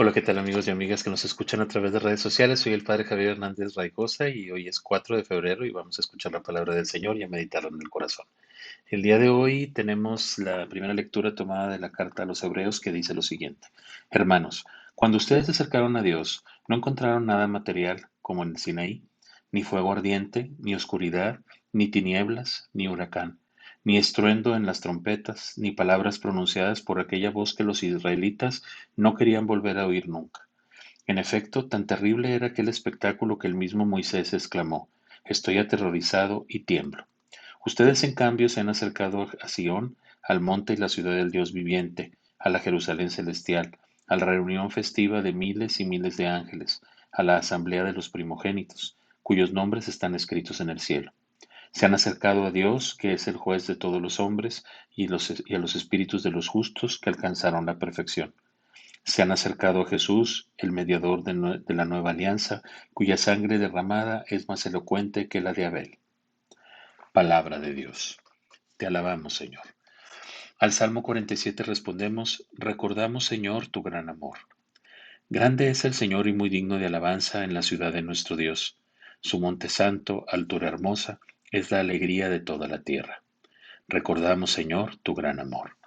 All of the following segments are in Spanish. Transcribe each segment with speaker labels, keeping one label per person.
Speaker 1: Hola, ¿qué tal amigos y amigas que nos escuchan a través de redes sociales? Soy el Padre Javier Hernández Raigosa y hoy es 4 de febrero y vamos a escuchar la palabra del Señor y a meditarla en el corazón. El día de hoy tenemos la primera lectura tomada de la carta a los Hebreos que dice lo siguiente. Hermanos, cuando ustedes se acercaron a Dios, no encontraron nada material como en el Sinaí, ni fuego ardiente, ni oscuridad, ni tinieblas, ni huracán, ni estruendo en las trompetas, ni palabras pronunciadas por aquella voz que los israelitas no querían volver a oír nunca. En efecto, tan terrible era aquel espectáculo que el mismo Moisés exclamó: Estoy aterrorizado y tiemblo. Ustedes, en cambio, se han acercado a Sión, al monte y la ciudad del Dios viviente, a la Jerusalén celestial, a la reunión festiva de miles y miles de ángeles, a la asamblea de los primogénitos, cuyos nombres están escritos en el cielo. Se han acercado a Dios, que es el juez de todos los hombres, y a los espíritus de los justos que alcanzaron la perfección. Se han acercado a Jesús, el mediador de la nueva alianza, cuya sangre derramada es más elocuente que la de Abel. Palabra de Dios. Te alabamos, Señor. Al Salmo 47 respondemos: Recordamos, Señor, tu gran amor. Grande es el Señor y muy digno de alabanza en la ciudad de nuestro Dios. Su monte santo, altura hermosa, es la alegría de toda la tierra. Recordamos, Señor, tu gran amor.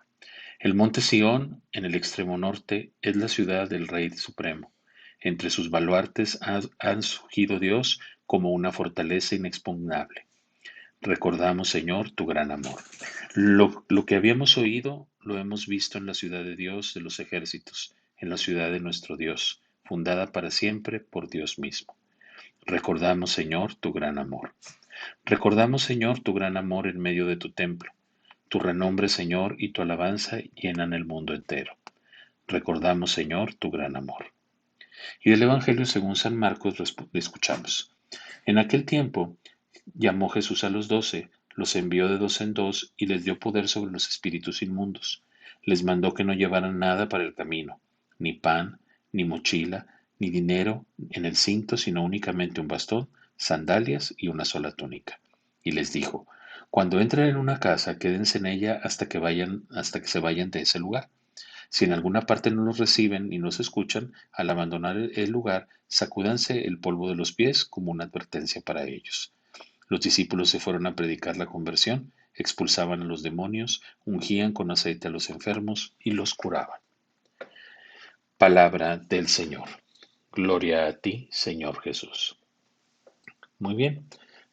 Speaker 1: El monte Sión, en el extremo norte, es la ciudad del Rey Supremo. Entre sus baluartes han surgido Dios como una fortaleza inexpugnable. Recordamos, Señor, tu gran amor. Lo que habíamos oído lo hemos visto en la ciudad de Dios de los ejércitos, en la ciudad de nuestro Dios, fundada para siempre por Dios mismo. Recordamos, Señor, tu gran amor. Recordamos, Señor, tu gran amor en medio de tu templo. Tu renombre, Señor, y tu alabanza llenan el mundo entero. Recordamos, Señor, tu gran amor. Y del Evangelio según San Marcos escuchamos. En aquel tiempo llamó Jesús a los 12, los envió de dos en dos y les dio poder sobre los espíritus inmundos. Les mandó que no llevaran nada para el camino, ni pan, ni mochila, ni dinero en el cinto, sino únicamente un bastón, sandalias y una sola túnica. Y les dijo: Cuando entren en una casa, quédense en ella hasta que se vayan de ese lugar. Si en alguna parte no los reciben y no se escuchan, al abandonar el lugar, sacúdanse el polvo de los pies como una advertencia para ellos. Los discípulos se fueron a predicar la conversión, expulsaban a los demonios, ungían con aceite a los enfermos y los curaban. Palabra del Señor. Gloria a ti, Señor Jesús. Muy bien.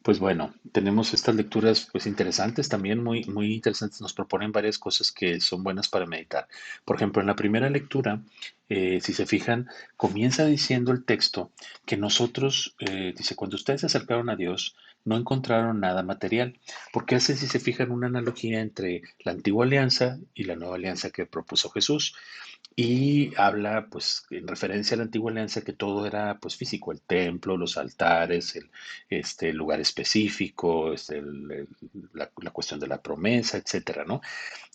Speaker 1: Pues bueno, tenemos estas lecturas pues interesantes, también muy interesantes, nos proponen varias cosas que son buenas para meditar. Por ejemplo, en la primera lectura, si se fijan, comienza diciendo el texto que nosotros, dice, cuando ustedes se acercaron a Dios, no encontraron nada material, porque hace, si se fijan, una analogía entre la antigua alianza y la nueva alianza que propuso Jesús. Y habla, pues, en referencia a la antigua alianza, que todo era, pues, físico: el templo, los altares, el lugar específico, la cuestión de la promesa, etcétera, ¿no?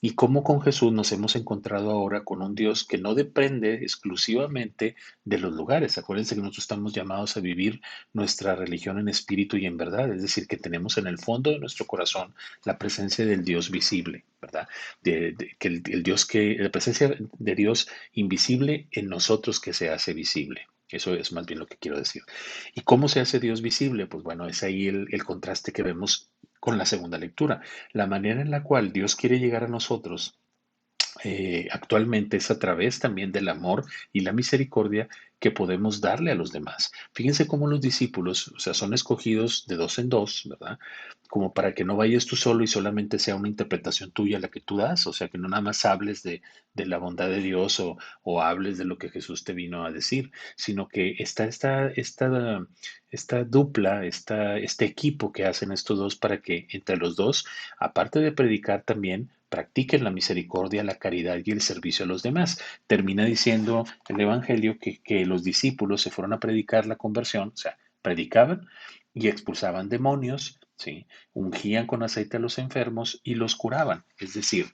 Speaker 1: Y cómo con Jesús nos hemos encontrado ahora con un Dios que no depende exclusivamente de los lugares. Acuérdense que nosotros estamos llamados a vivir nuestra religión en espíritu y en verdad, es decir, que tenemos en el fondo de nuestro corazón la presencia del Dios visible, ¿verdad? Que el Dios la presencia de Dios invisible en nosotros que se hace visible. Eso es más bien lo que quiero decir. ¿Y cómo se hace Dios visible? Pues bueno, es ahí el contraste que vemos con la segunda lectura. La manera en la cual Dios quiere llegar a nosotros actualmente es a través también del amor y la misericordia que podemos darle a los demás. Fíjense cómo los discípulos, o sea, son escogidos de dos en dos, ¿verdad? Como para que no vayas tú solo y solamente sea una interpretación tuya la que tú das, o sea, que no nada más hables de la bondad de Dios o hables de lo que Jesús te vino a decir, sino que está esta dupla, este equipo que hacen estos dos para que entre los dos, aparte de predicar también, practiquen la misericordia, la caridad y el servicio a los demás. Termina diciendo el Evangelio que los discípulos se fueron a predicar la conversión, o sea, predicaban y expulsaban demonios, ¿sí? Ungían con aceite a los enfermos y los curaban. Es decir,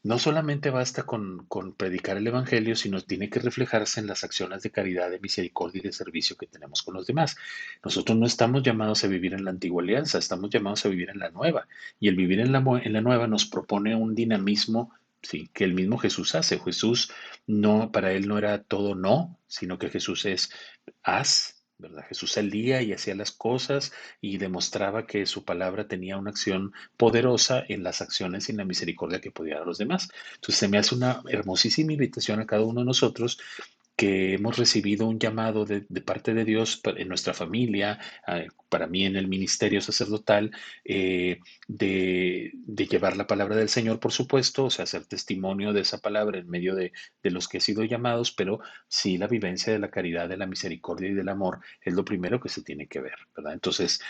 Speaker 1: no solamente basta con predicar el Evangelio, sino tiene que reflejarse en las acciones de caridad, de misericordia y de servicio que tenemos con los demás. Nosotros no estamos llamados a vivir en la antigua alianza, estamos llamados a vivir en la nueva. Y el vivir en la nueva nos propone un dinamismo sí, que el mismo Jesús hace. Jesús no, para él no era todo no, sino que Jesús es haz, ¿verdad? Jesús salía y hacía las cosas y demostraba que su palabra tenía una acción poderosa en las acciones y en la misericordia que podía dar a los demás. Entonces se me hace una hermosísima invitación a cada uno de nosotros que hemos recibido un llamado de parte de Dios en nuestra familia, para mí en el ministerio sacerdotal, de llevar la palabra del Señor, por supuesto, o sea, hacer testimonio de esa palabra en medio de los que he sido llamados, pero sí la vivencia de la caridad, de la misericordia y del amor es lo primero que se tiene que ver, ¿verdad? Entonces,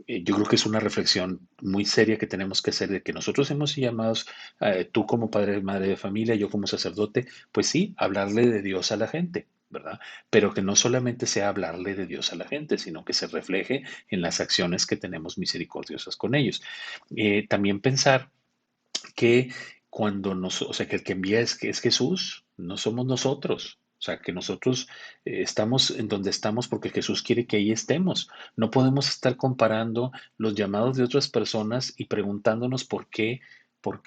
Speaker 1: yo creo que es una reflexión muy seria que tenemos que hacer de que nosotros hemos sido llamados, tú como padre, madre de familia, yo como sacerdote, pues sí, hablarle de Dios a la gente, ¿verdad? Pero que no solamente sea hablarle de Dios a la gente, sino que se refleje en las acciones que tenemos misericordiosas con ellos. También pensar que o sea, que el que envía es Jesús, no somos nosotros. O sea, que nosotros estamos en donde estamos porque Jesús quiere que ahí estemos. No podemos estar comparando los llamados de otras personas y preguntándonos por qué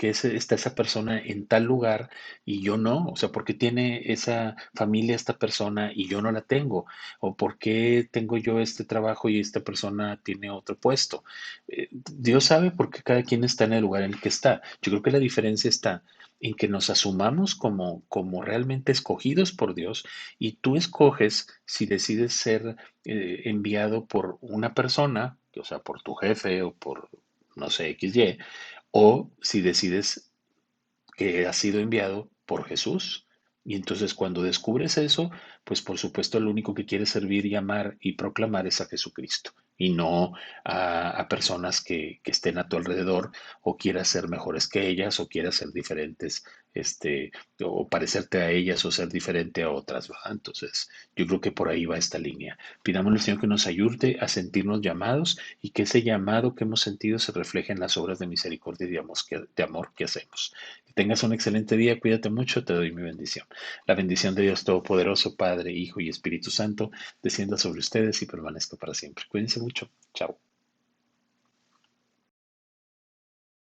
Speaker 1: está esa persona en tal lugar y yo no. O sea, por qué tiene esa familia esta persona y yo no la tengo. O por qué tengo yo este trabajo y esta persona tiene otro puesto. Dios sabe por qué cada quien está en el lugar en el que está. Yo creo que la diferencia está en que nos asumamos como realmente escogidos por Dios y tú escoges si decides ser enviado por una persona, o sea, por tu jefe o por, no sé, XY, o si decides que ha sido enviado por Jesús. Y entonces cuando descubres eso, pues por supuesto lo único que quieres servir y amar y proclamar es a Jesucristo y no a personas que estén a tu alrededor o quieras ser mejores que ellas o quieras ser diferentes, este, o parecerte a ellas o ser diferente a otras, ¿verdad? Entonces yo creo que por ahí va esta línea. Pidámosle al Señor que nos ayude a sentirnos llamados y que ese llamado que hemos sentido se refleje en las obras de misericordia y de amor que hacemos. Que tengas un excelente día, cuídate mucho, te doy mi bendición. La bendición de Dios Todopoderoso, Padre, Hijo y Espíritu Santo, descienda sobre ustedes y permanezca para siempre. Cuídense mucho. Chao.